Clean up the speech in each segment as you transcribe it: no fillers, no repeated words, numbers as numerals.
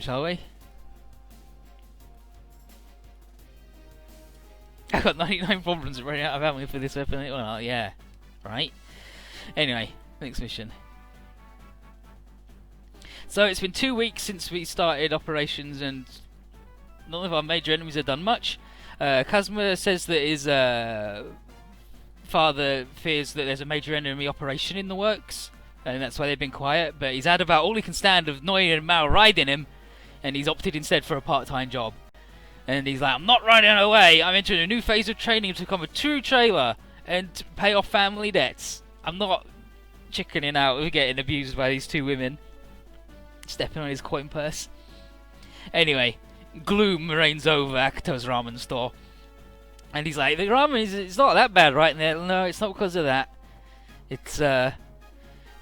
shall we? I got 99 problems running out of ammo for this weapon. Well, yeah, right. Anyway, next mission. So it's been 2 weeks since we started operations, and none of our major enemies have done much. Kazuma says that his father fears that there's a major enemy operation in the works, and that's why they've been quiet. But he's had about all he can stand of Noi and Mao riding him, and he's opted instead for a part-time job. And he's like, I'm not running away. I'm entering a new phase of training to become a true trailer and to pay off family debts. I'm not chickening out of getting abused by these two women. Stepping on his coin purse. Anyway, gloom reigns over Akito's ramen store. And he's like, the ramen it's not that bad, right? And they're, no, it's not because of that. It's,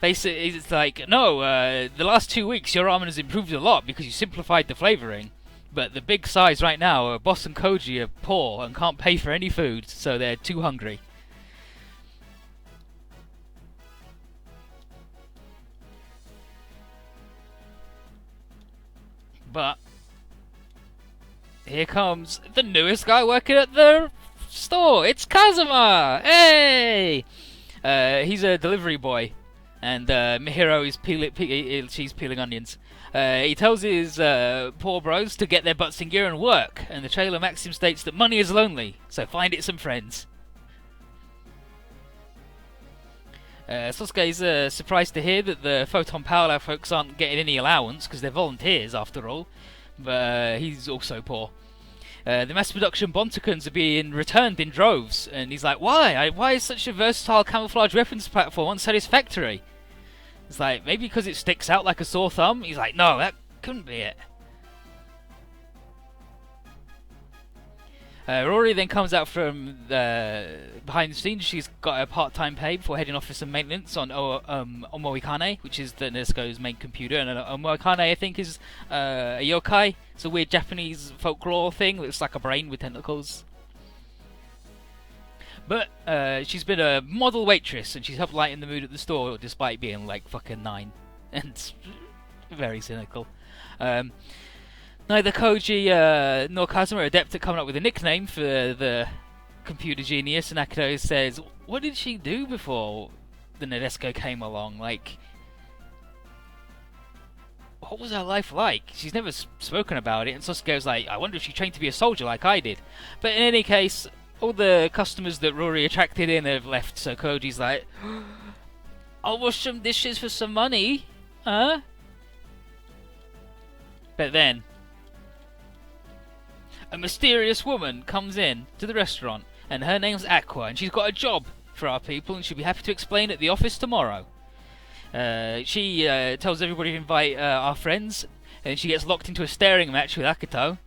basically, it's like, no, the last 2 weeks your ramen has improved a lot because you simplified the flavouring. But the big size right now, Boss and Koji are poor and can't pay for any food, so they're too hungry. But here comes the newest guy working at the store. It's Kazuma! Hey! He's a delivery boy, and Mihiro is she's peeling onions. He tells his poor bros to get their butts in gear and work, and the trailer maxim states that money is lonely, so find it some friends. Sosuke's surprised to hear that the Photon Power Lab folks aren't getting any allowance, because they're volunteers after all, but he's also poor. The mass production Bontakons are being returned in droves, and he's like, why? Why is such a versatile camouflage weapons platform unsatisfactory? It's like, maybe because it sticks out like a sore thumb? He's like, no, that couldn't be it. Rory then comes out from behind the scenes. She's got a part-time pay before heading off for some maintenance on Omoikane, which is the Nesco's main computer. And Omoikane, I think, is a yokai. It's a weird Japanese folklore thing. Looks like a brain with tentacles. But she's been a model waitress, and she's helped lighten the mood at the store, despite being like fucking 9. And very cynical. Neither Koji nor Kazuma are adept at coming up with a nickname for the computer genius, and Akito says, what did she do before the Nadesco came along? Like, what was her life like? She's never spoken about it, and Sasuke's like, I wonder if she trained to be a soldier like I did. But in any case, all the customers that Rory attracted in have left, so Koji's like, I'll wash some dishes for some money, huh? But then a mysterious woman comes in to the restaurant, and her name's Aqua, and she's got a job for our people, and she'll be happy to explain at the office tomorrow. She tells everybody to invite our friends, and she gets locked into a staring match with Akito,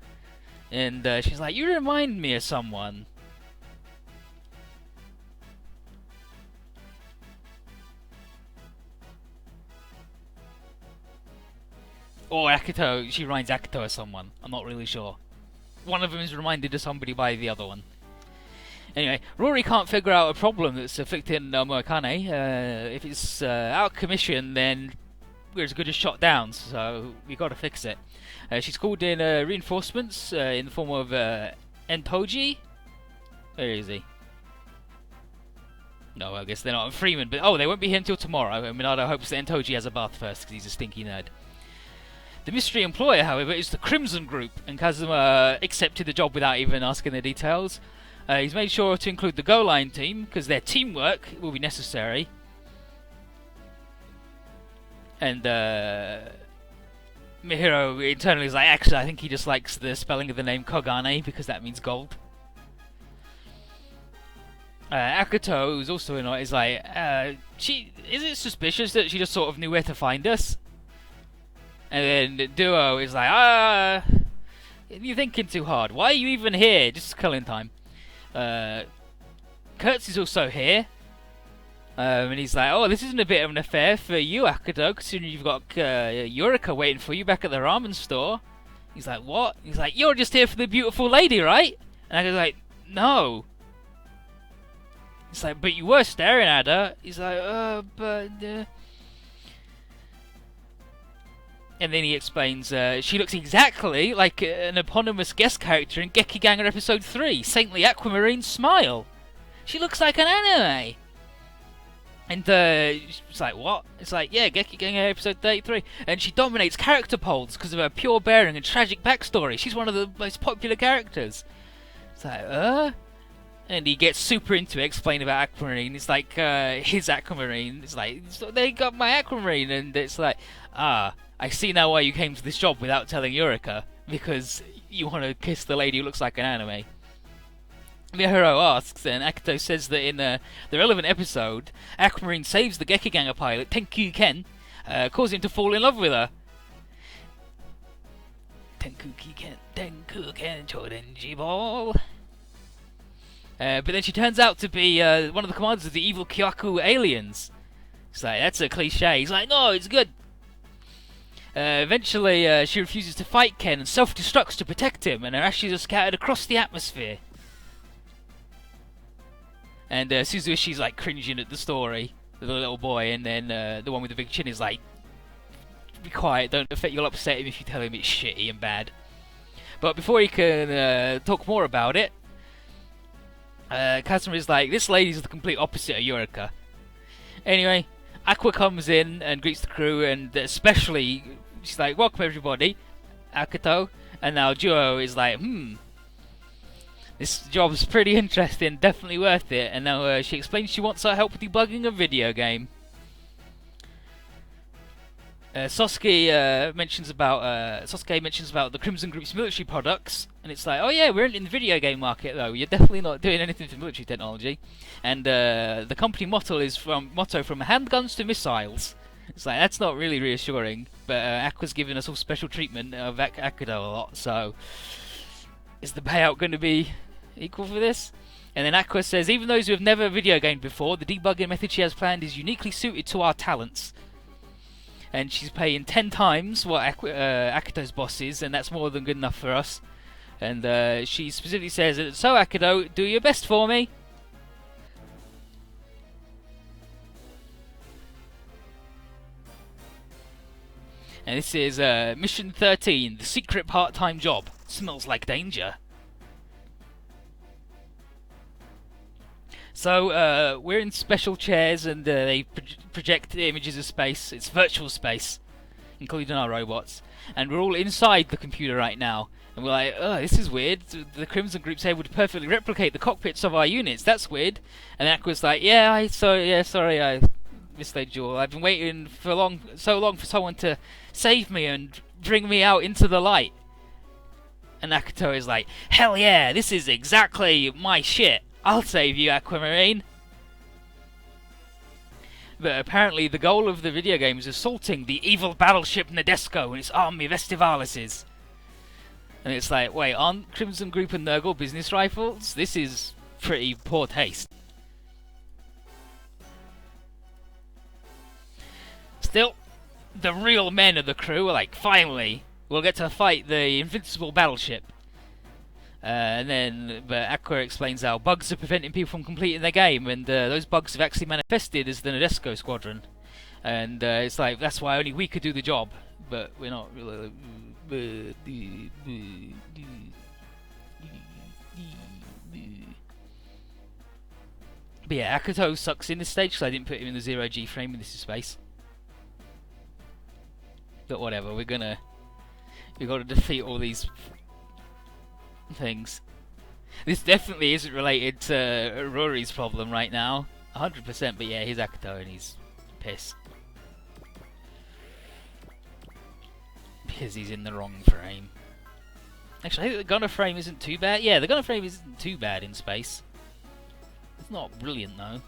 and she's like, you remind me of someone. Or Akito, she reminds Akito of someone, I'm not really sure. One of them is reminded of somebody by the other one. Anyway, Rory can't figure out a problem that's afflicting Moekane. If it's out of commission, then we're as good as shot down, so we gotta fix it. She's called in reinforcements in the form of Entoji. Where is he? No, I guess they're not. Freeman, but they won't be here until tomorrow. And Minato hopes that Entoji has a bath first, because he's a stinky nerd. The mystery employer, however, is the Crimson Group, and Kazuma accepted the job without even asking the details. He's made sure to include the Go Line team, because their teamwork will be necessary. And Mihiro internally is like, actually, I think he just likes the spelling of the name Kogane, because that means gold. Akito, who's also in it, is like, is it suspicious that she just sort of knew where to find us? And then Duo is like, you're thinking too hard. Why are you even here? Just killing time. Kurtz is also here. And he's like, this isn't a bit of an affair for you, Akito, considering you've got Yurika waiting for you back at the ramen store. He's like, what? He's like, you're just here for the beautiful lady, right? And Akito's like, no. He's like, but you were staring at her. He's like, but... And then he explains, she looks exactly like an eponymous guest character in Gekiganger Episode 3, Saintly Aquamarine Smile. She looks like an anime. And it's like, what? It's like, yeah, Gekiganger Episode 33. And she dominates character polls because of her pure bearing and tragic backstory. She's one of the most popular characters. It's like, And he gets super into it, explaining about Aquamarine. It's like, his Aquamarine. It's like, so they got my Aquamarine. And it's like, I see now why you came to this job without telling Eureka. Because you want to kiss the lady who looks like an anime. Mihiro asks, and Akito says that in the relevant episode, Aquamarine saves the Gekiganger pilot, Tenku Ken, causing him to fall in love with her. Tenku Ken, Chodenji Ball. But then she turns out to be one of the commanders of the evil Kyaku aliens. It's like, that's a cliche. He's like, no, it's good. Eventually, she refuses to fight Ken and self-destructs to protect him, and her ashes are scattered across the atmosphere. And Suzuishi's like cringing at the story, the little boy, and then the one with the big chin is like, be quiet, don't affect, you'll upset him if you tell him it's shitty and bad. But before he can talk more about it, Kazuma is like, this lady's the complete opposite of Eureka. Anyway, Aqua comes in and greets the crew, and especially, she's like, welcome everybody, Akito. And now Duo is like, this job's pretty interesting, definitely worth it. And now she explains she wants our help debugging a video game. Sasuke mentions about the Crimson Group's military products, and it's like, oh yeah, we're in the video game market though. You're definitely not doing anything for military technology. And the company motto is from handguns to missiles. It's like, that's not really reassuring. But Aqua's giving us all special treatment of Akudo a lot, so is the payout going to be equal for this? And then Aqua says, even those who have never video gamed before, the debugging method she has planned is uniquely suited to our talents. And she's paying 10 times what Akito's boss is, and that's more than good enough for us. And she specifically says, so Akito, do your best for me. And this is Mission 13, the secret part-time job. Smells like danger. So, we're in special chairs, and they project images of space. It's virtual space, including our robots. And we're all inside the computer right now. And we're like, oh, this is weird. The Crimson Group's able to perfectly replicate the cockpits of our units. That's weird. And Aqua's like, sorry, I mislaid you all. I've been waiting so long for someone to save me and bring me out into the light. And Akito is like, hell yeah, this is exactly my shit. I'll save you, Aquamarine. But apparently the goal of the video game is assaulting the evil battleship Nadesco and its army of Estivalises. And it's like, wait, aren't Crimson Group and Nurgle business rifles? This is pretty poor taste. Still, the real men of the crew are like, finally, we'll get to fight the invincible battleship. But Aqua explains how bugs are preventing people from completing their game, and those bugs have actually manifested as the Nadesco squadron. And it's like, that's why only we could do the job, but we're not really. But yeah, Akito sucks in this stage because I didn't put him in the 0G frame in this is space. But whatever, we got to defeat all these things. This definitely isn't related to Rory's problem right now, 100%. But yeah, he's Akito and he's pissed because he's in the wrong frame. Actually, I think the gunner frame isn't too bad. Yeah, the gunner frame isn't too bad in space. It's not brilliant though.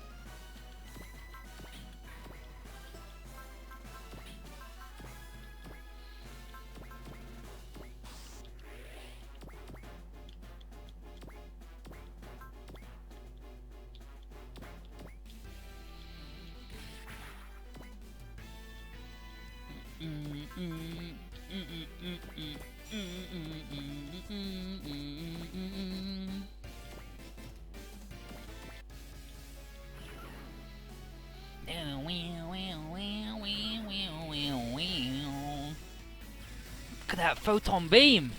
that photon beam!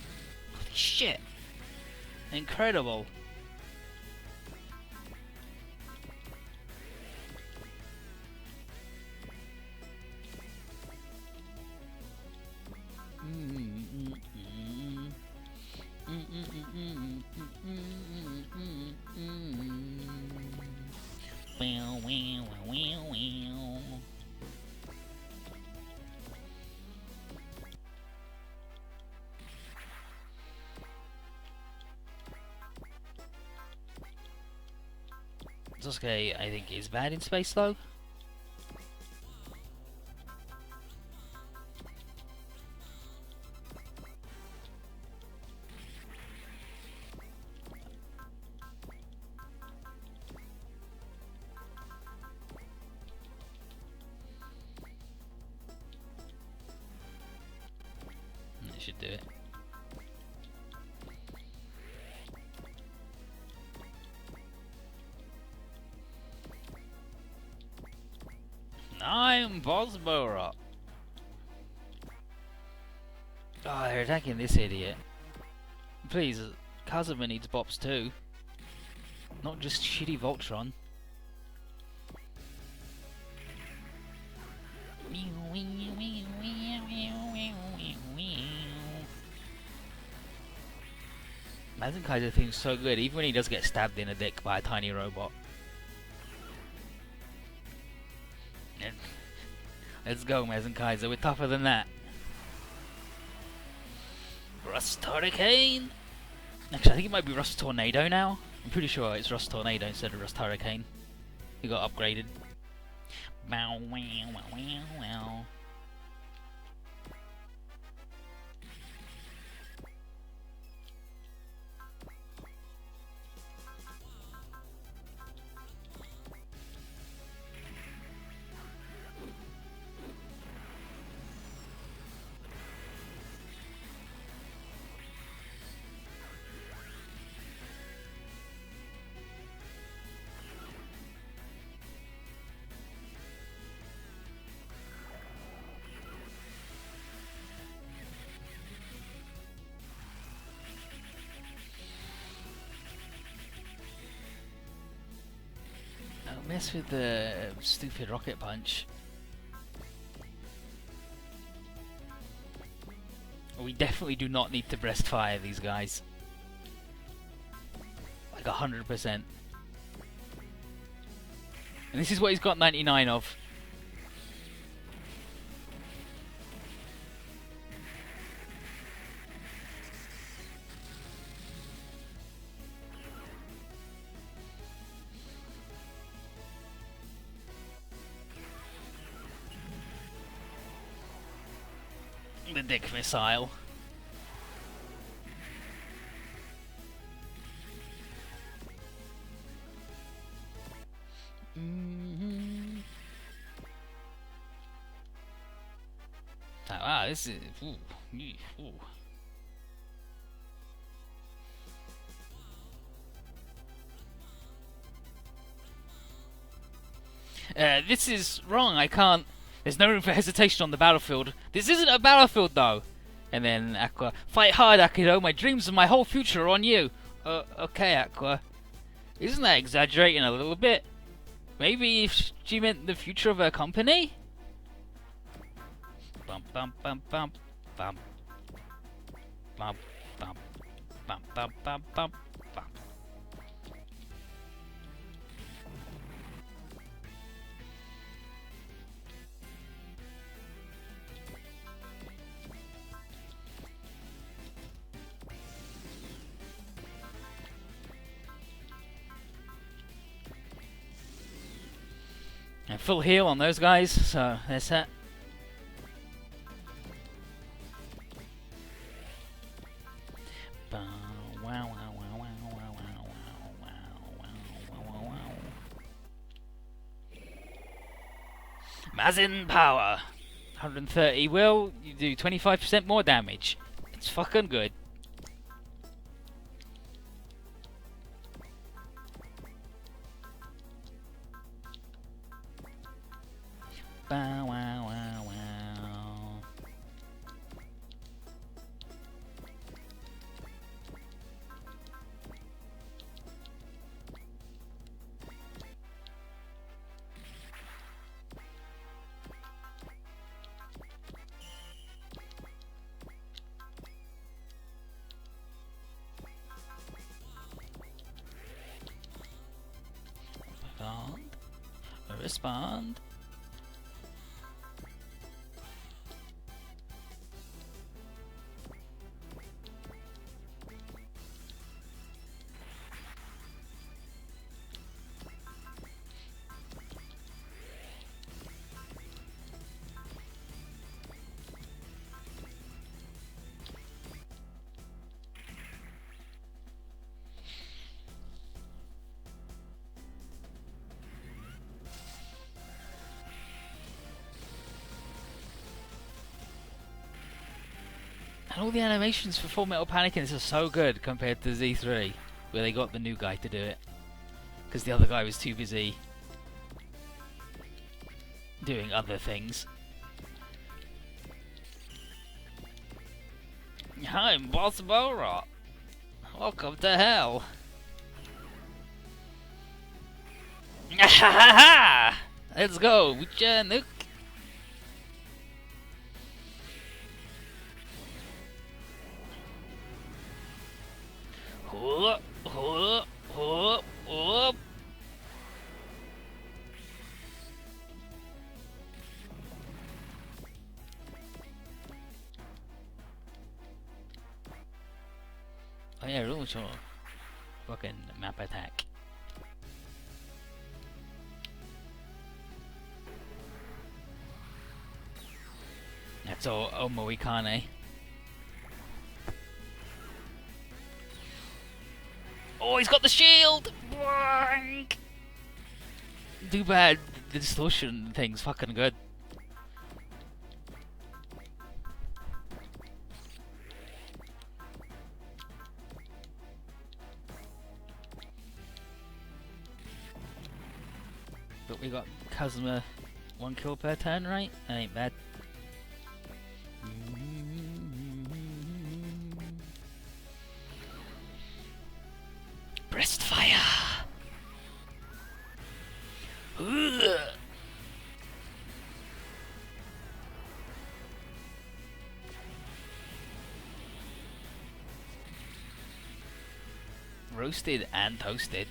Holy shit! Incredible. Sasuke, I think, is bad in space though. That should do it. I'm Bosborough. Oh, they're attacking this idiot. Please, Kazuma needs bops too. Not just shitty Voltron. Mazinkaiser thing's so good, even when he does get stabbed in the dick by a tiny robot. Let's go, Mazinkaiser, we're tougher than that. Rust Hurricane! Actually, I think it might be Rust Tornado now. I'm pretty sure it's Rust Tornado instead of Rust Hurricane. He got upgraded. Bow, wow, wow, wow, wow. Don't mess with the stupid rocket punch. We definitely do not need to breast fire these guys. Like 100%. And this is what he's got 99 of. The dick missile. Oh, wow, this is ooh. This is wrong. I can't. There's no room for hesitation on the battlefield. This isn't a battlefield, though. And then Aqua, fight hard, Akido. My dreams and my whole future are on you. Okay, Aqua. Isn't that exaggerating a little bit? Maybe if she meant the future of her company? Bum bum bum bum bum bum bum bum bum bum bum bum. And full heal on those guys, so there's that. Mazin power 130 will you do 25% more damage. It's fucking good. Bow wow wow wow. respond. And all the animations for Full Metal Panic in this are so good compared to Z3, where they got the new guy to do it. Because the other guy was too busy doing other things. I'm Boss Borot. Welcome to hell. Let's go with your nuke. Whoop, whoop, whoop, whoop. Oh yeah, really sure. Fucking map attack. That's all Omoikane. Oh, he's got the shield! Boink! Too bad the distortion thing's fucking good. But we got Kazuma 1 kill per turn, right? That ain't bad. Breast fire! Ugh. Roasted and toasted.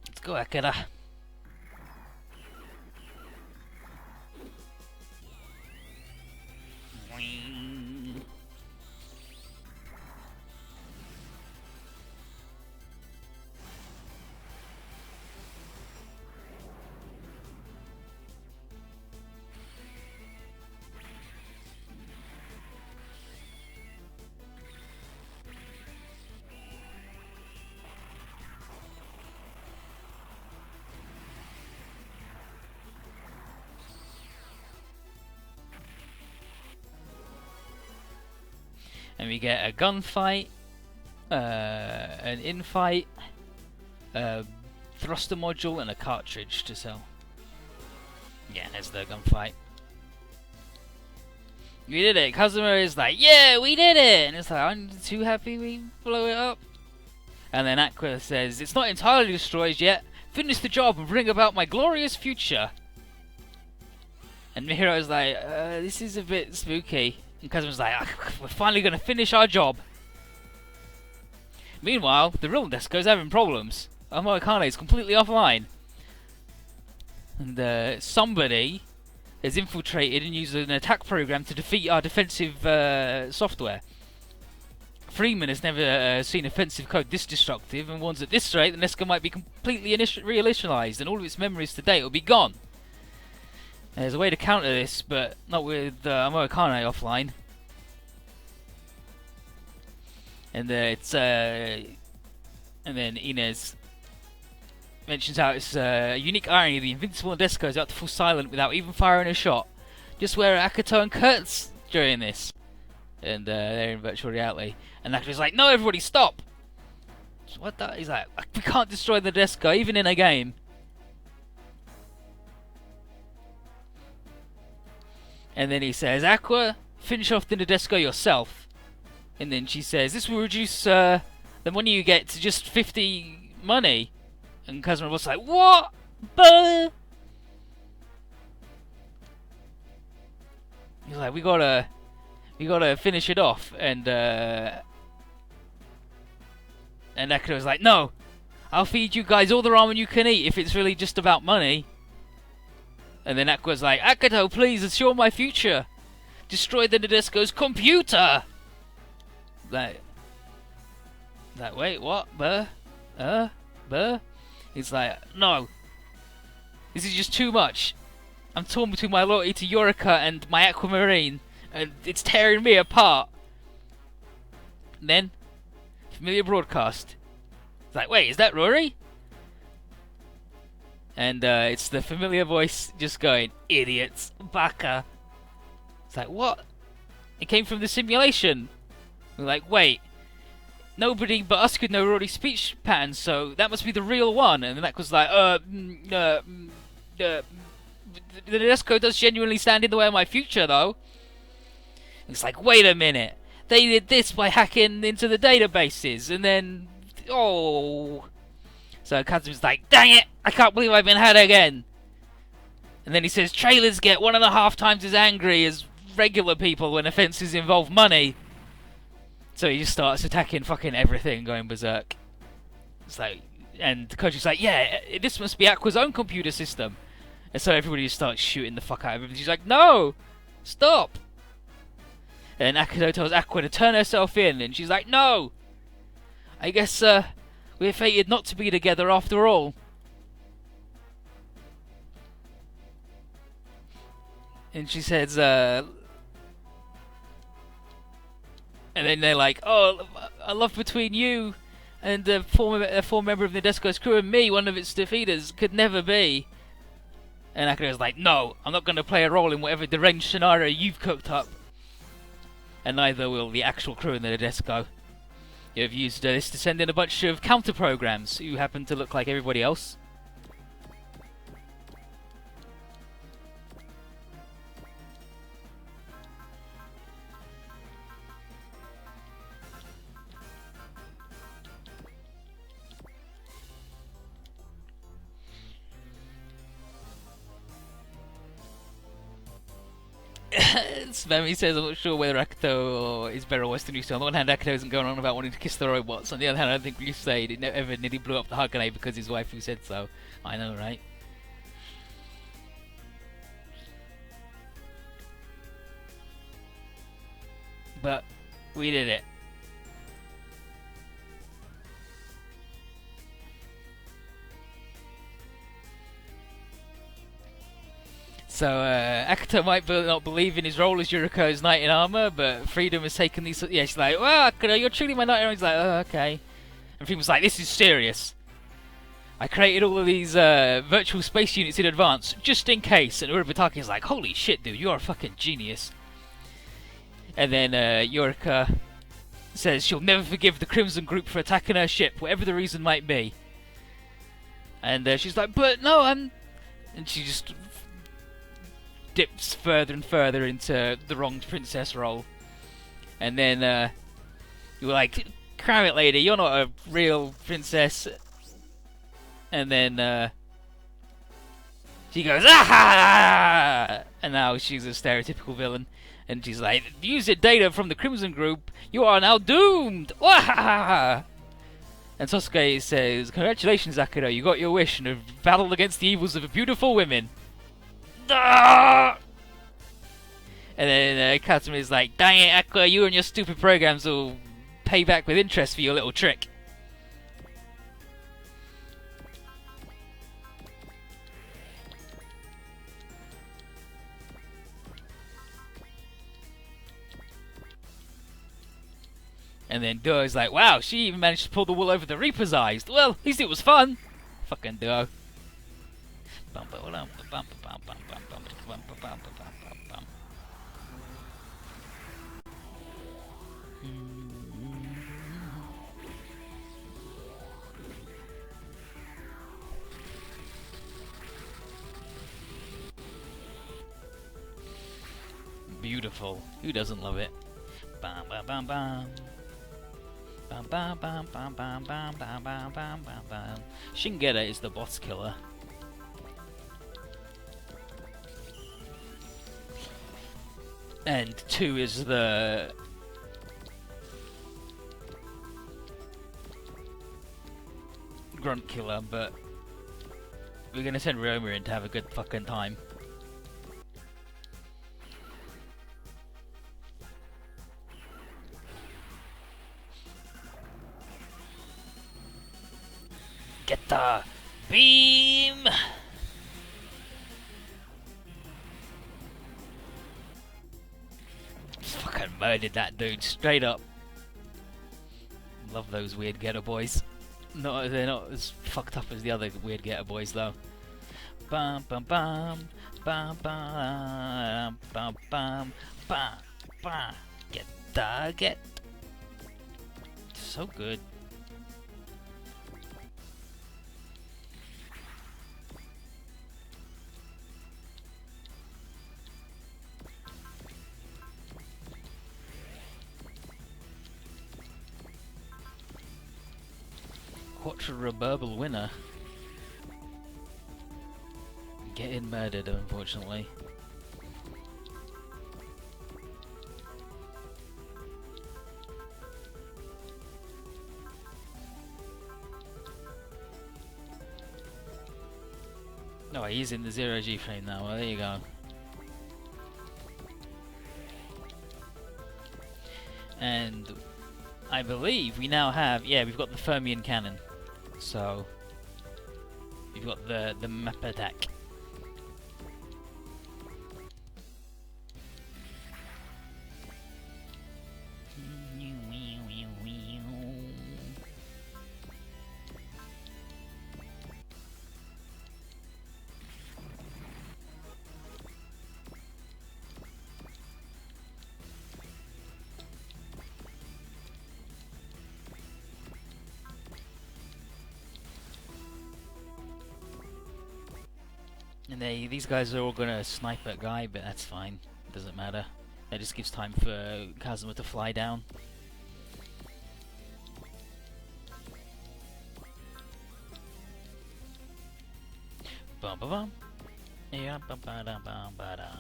Let's go, Akira. And we get a gunfight, an infight, a thruster module, and a cartridge to sell. Yeah, there's the gunfight. We did it! Kazuma is like, yeah, we did it! And it's like, I'm too happy we blow it up. And then Aqua says, it's not entirely destroyed yet. Finish the job and bring about my glorious future. And Mihiro's like, this is a bit spooky. And Kazuma's like, we're finally going to finish our job. Meanwhile, the real Desco's having problems. Omoikane is completely offline. And somebody has infiltrated and used an attack program to defeat our defensive software. Freeman has never seen offensive code this destructive and warns at this rate the Nesca might be completely re-initialized and all of its memories to date will be gone. There's a way to counter this, but not with Omoikane offline. And then Inez mentions how it's a unique irony the invincible Desco is out to fall silent without even firing a shot. Just where Akato and Kurtz during this. And they're in virtual reality. And Akato's like, no, everybody stop! So what the? He's like, we can't destroy the Desco even in a game. And then he says, Aqua, finish off the Nadesco yourself. And then she says, this will reduce then when you get to just 50 money, and Kazuma was like, what? Buh! He's like, we gotta finish it off, and Akito was like, no, I'll feed you guys all the ramen you can eat if it's really just about money. And then Aqua's like, Akito, please assure my future. Destroy the Nadesco's computer. Like, wait, what? Buh? He's like, no. This is just too much. I'm torn between my loyalty to Yorika and my Aquamarine, and it's tearing me apart. And then, familiar broadcast. It's like, wait, is that Rory? And it's the familiar voice just going, idiots, baka. It's like, what? It came from the simulation. We're like, wait, nobody but us could know Rory's speech patterns, so that must be the real one. And then that was like, the Nadesco does genuinely stand in the way of my future, though. It's like, wait a minute. They did this by hacking into the databases, and then, oh. So Kazuma's like, dang it, I can't believe I've been had again. And then he says, trailers get 1.5 times as angry as regular people when offences involve money. So he just starts attacking fucking everything, going berserk. It's like, and Koji's like, yeah, this must be Aqua's own computer system. And so everybody just starts shooting the fuck out of him. And she's like, no, stop. And Akito tells Aqua to turn herself in, and she's like, no. I guess we're fated not to be together after all. And she says, and then they're like, oh, a love between you and a former member of Nadesco's crew and me, one of its defeaters, could never be. And Akito's like, no, I'm not going to play a role in whatever deranged scenario you've cooked up. And neither will the actual crew in the Nadesco. You've used this to send in a bunch of counter-programs who happen to look like everybody else. Spammy says, I'm not sure whether Akito is better or worse than Ryusei. On the one hand, Akito isn't going on about wanting to kiss the robots. On the other hand, I don't think Ryusei ever nearly blew up the Hakane because his wife who said so. I know, right? But we did it. So, Akito might not believe in his role as Yuriko's knight in armor, but Freedom has taken these... Yeah, she's like, well, Akito, you're truly my knight in armor. He's like, oh, okay. And Freedom's like, this is serious. I created all of these virtual space units in advance, just in case. And Urabutaki's like, holy shit, dude, you're a fucking genius. And then Yorika says she'll never forgive the Crimson Group for attacking her ship, whatever the reason might be. And she's like, but no, I'm... And she just... dips further and further into the wronged princess role. And then you're like, cram it, lady, you're not a real princess. And then she goes, ah! And now she's a stereotypical villain. And she's like, use data from the Crimson Group, you are now doomed! Wah! And Sasuke says, congratulations, Akito, you got your wish and have battled against the evils of beautiful women. And then Kazuma is like, dang it, Aqua, you and your stupid programs will pay back with interest for your little trick. And then Duo's like, wow, she even managed to pull the wool over the Reaper's eyes. Well, at least it was fun. Fucking Duo. Beautiful. Who doesn't love it? Bam, bam, bam, bam. Bam bam bam bam bam bam bam bam bam bam bam. Shingeta is the boss killer. And 2 is the grunt killer, but we're gonna send Roma in to have a good fucking time. Get the beam! Fucking murdered that dude straight up. Love those weird ghetto boys. No, they're not as fucked up as the other weird ghetto boys though. Bum bum bum bum bum bum bum bum bum. Get. So good. Quadruburble winner. Getting murdered, unfortunately. Oh, he's in the 0G frame now. Well, there you go. And I believe we now have, yeah, we've got the Fermion cannon. So we've got the map attack. And these guys are all gonna snipe that guy, but that's fine. Doesn't matter. That just gives time for Kazuma to fly down. Bum ba bum. Yeah, bum ba dum bum ba dum.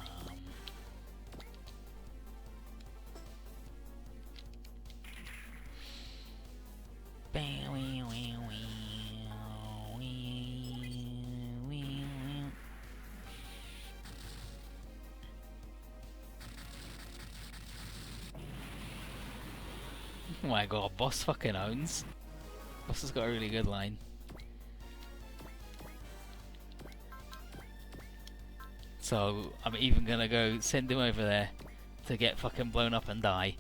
Bam, wee, wee, wee. Oh my god, boss fucking owns. Boss has got a really good line. So I'm even gonna go send him over there to get fucking blown up and die.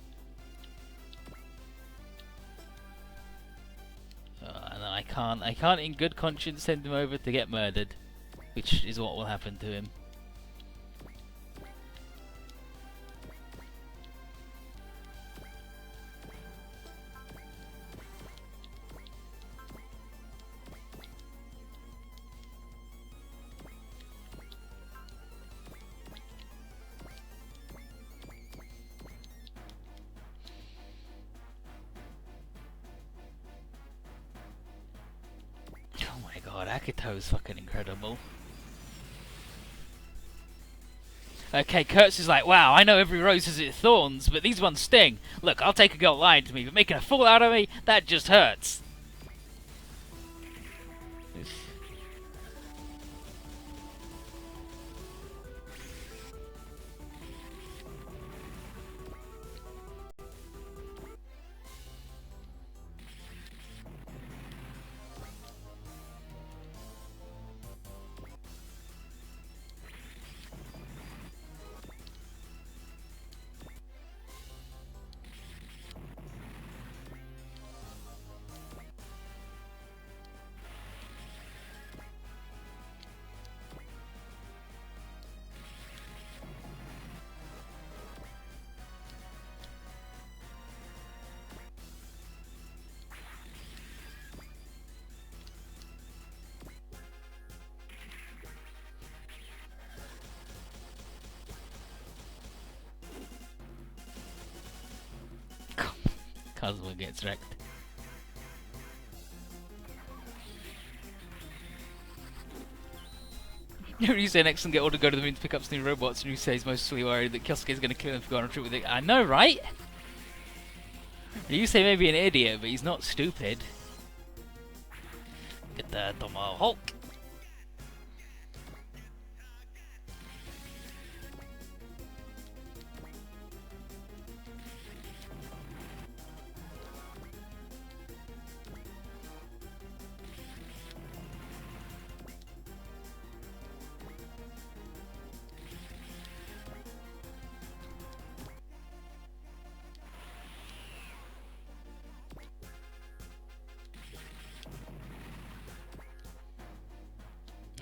And I can't in good conscience send him over to get murdered, which is what will happen to him. Oh my god, Akito's fucking incredible. Okay, Kurtz is like, wow, I know every rose has its thorns, but these ones sting. Look, I'll take a girl lying to me, but making a fool out of me, that just hurts. Kazuma gets wrecked. Ryusei next and get all to go to the moon to pick up some new robots, and Ryusei's mostly worried that Kyosuke is going to kill him for going on a trip with it. I know, right? Ryusei may be an idiot, but he's not stupid. Get the Tomahawk.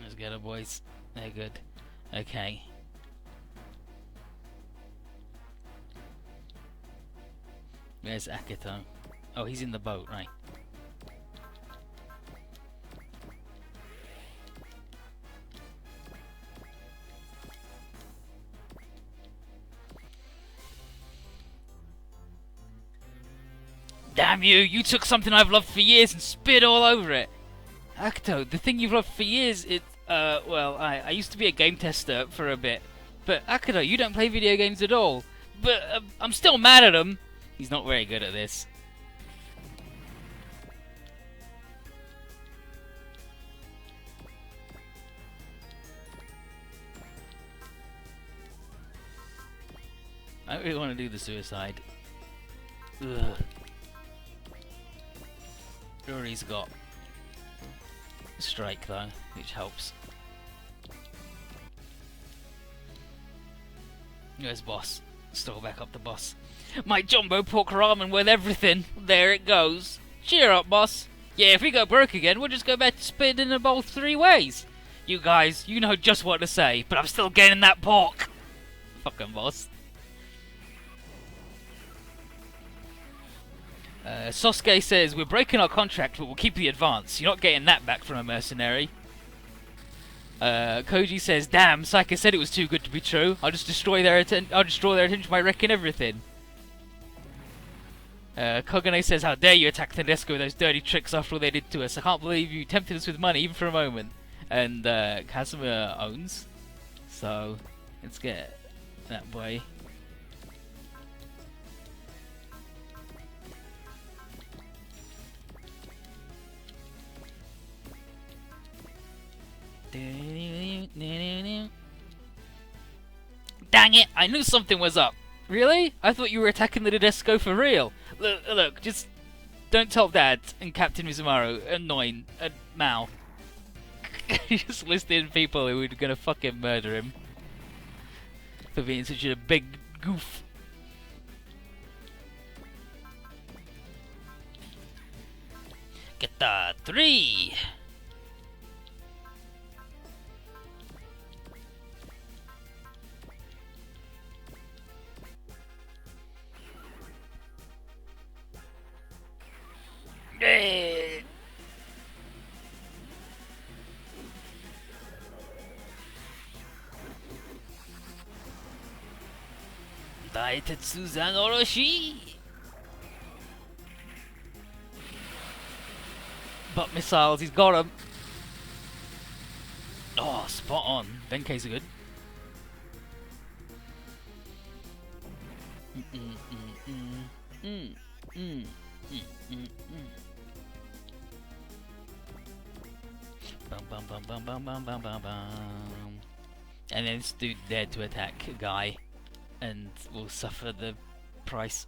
Let's get it, boys. They're good. Okay. Where's Akito? Oh, he's in the boat, right. Damn you! You took something I've loved for years and spit all over it! Akito, the thing you've loved for years, well, I used to be a game tester for a bit. But Akito, you don't play video games at all. But I'm still mad at him. He's not very good at this. I don't really want to do the suicide. Ugh. Rory's got strike though, which helps. Where's boss? Still back up the boss. My jumbo pork ramen with everything. There it goes. Cheer up, boss. Yeah, if we go broke again, we'll just go back to spitting in a bowl 3 ways. You guys, you know just what to say, but I'm still getting that pork. Fucking boss. Sosuke says, we're breaking our contract, but we'll keep the advance. You're not getting that back from a mercenary. Koji says, damn, Saika said it was too good to be true. I'll destroy their attention by wrecking everything. Kogane says, how dare you attack Tedesco with those dirty tricks after all they did to us. I can't believe you tempted us with money, even for a moment. And Kazuma owns. So, let's get that boy. Dang it! I knew something was up. Really? I thought you were attacking the Tedesco for real. Look, just don't tell Dad and Captain Mizumaru and Noin and Mao. He just listed people who were gonna fucking murder him for being such a big goof. Get the 3. Daitetsu Zan Oroshi! Butt missiles, he's got them. Oh, spot on. Benkei's are good. Bum bum bum bum bum bum bum bum. And then this dude dared to attack a guy and will suffer the price.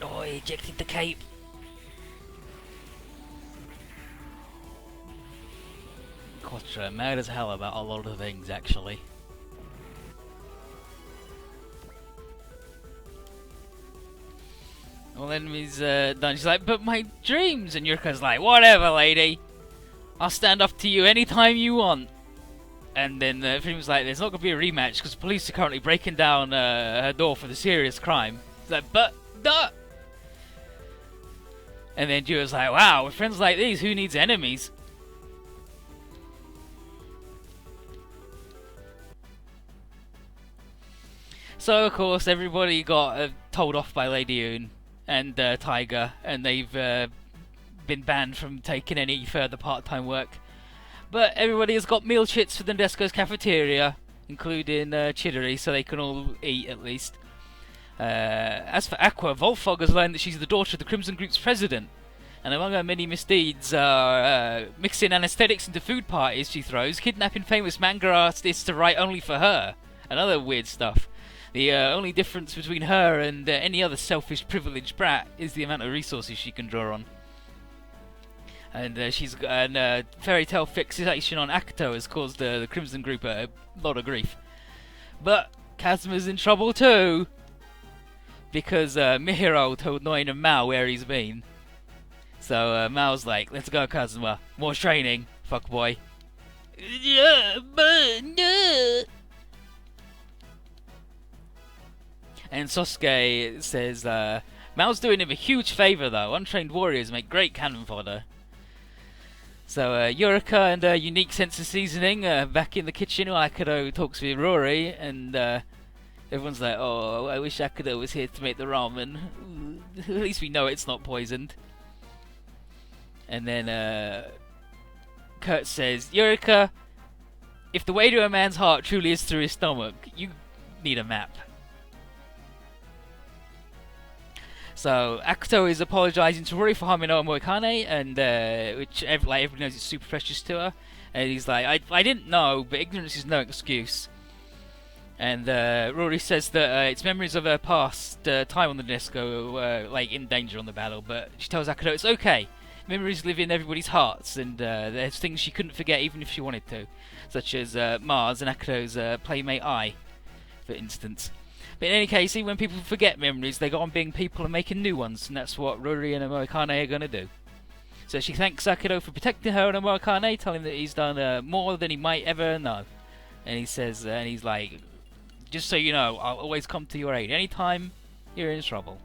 Oh, he ejected the cape. Quattro, mad as hell about a lot of things, actually. all enemies done. She's like, but my dreams! And Yurika's like, whatever, lady. I'll stand up to you anytime you want. And then Freeman's like, there's not going to be a rematch because police are currently breaking down her door for the serious crime. He's like, but, duh! And then Jura's like, wow, with friends like these, who needs enemies? So, of course, everybody got told off by Lady Yoon and Tiger, and they've been banned from taking any further part-time work. But everybody has got meal chits for the Nadesco's cafeteria, including Chidori, so they can all eat at least. As for Aqua, Volfog has learned that she's the daughter of the Crimson Group's president, and among her many misdeeds are mixing anesthetics into food parties she throws, kidnapping famous manga artists to write only for her, and other weird stuff. The only difference between her and any other selfish, privileged brat is the amount of resources she can draw on. And she's got a fairy tale fixation on Akuto has caused the Crimson Group a lot of grief. But Kazuma's in trouble too, because Mihiro told Noin and Mao where he's been. So Mao's like, let's go Kazuma, more training, fuckboy. Yeah, but yeah. And Sosuke says, Mao's doing him a huge favour though, untrained warriors make great cannon fodder. So Yurika and her unique sense of seasoning back in the kitchen while Akuto talks with Rory, and everyone's like, oh, I wish Akuto was here to make the ramen. At least we know it's not poisoned. And then Kurt says, Yurika, if the way to a man's heart truly is through his stomach, you need a map. So Akuto is apologising to Rory for harming Noa Moikane, and which everybody knows is super precious to her. And he's like, I didn't know, but ignorance is no excuse. And Rory says that its memories of her past time on the Nadesco were like in danger on the battle, but she tells Akuto it's okay. Memories live in everybody's hearts, and there's things she couldn't forget even if she wanted to, such as Mars and Akuto's playmate Ai, for instance. But in any case, even when people forget memories, they go on being people and making new ones, and that's what Rory and Moikane are going to do. So she thanks Akuto for protecting her and Moikane, telling him that he's done more than he might ever know. And he says, and he's like, just so you know, I'll always come to your aid anytime you're in trouble.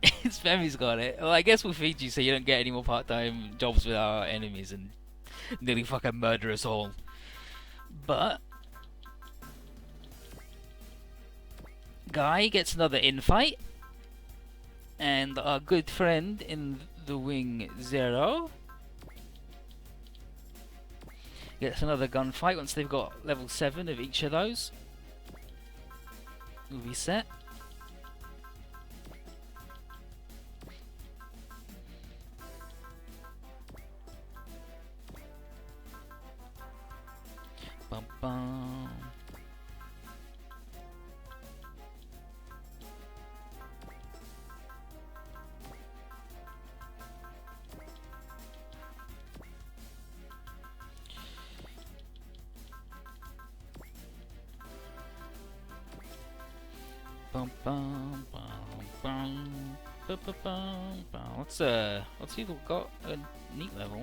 His family's got it. Well, I guess we'll feed you so you don't get any more part-time jobs with our enemies and nearly fucking murder us all. But Guy gets another infight, and our good friend in the wing Zero gets another gunfight once they've got level 7 of each of those. We'll be set. Bum bum. Bum bum bum bum bum bum bum. Let's see if we've got a neat level.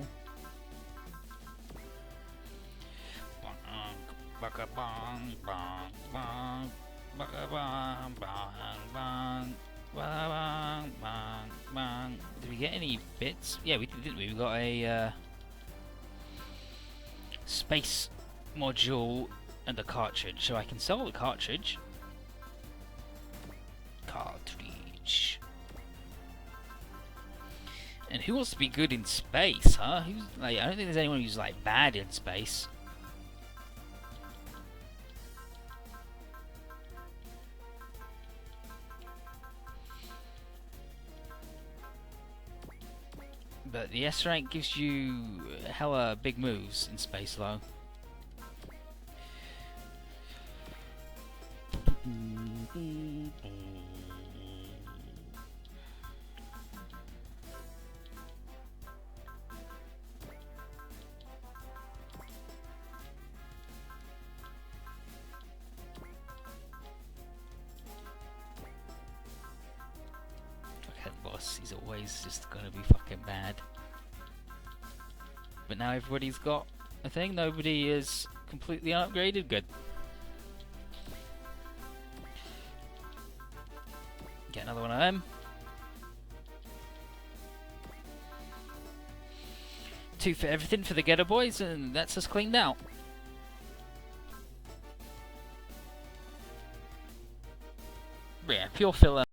Bang bang bang bang bang bang bang bang bang bang. Did we get any bits? Yeah, we did, didn't we? We got a space module and a cartridge, so I can sell the cartridge. And who wants to be good in space, huh? Who's like? I don't think there's anyone who's like bad in space. But the S rank gives you hella big moves in space, though. course. He's always just gonna be fucking bad. But now everybody's got a thing. Nobody is completely upgraded. Good. Get another one of them. 2 for everything for the Getter Boys, and that's us cleaned out. Yeah, pure filler.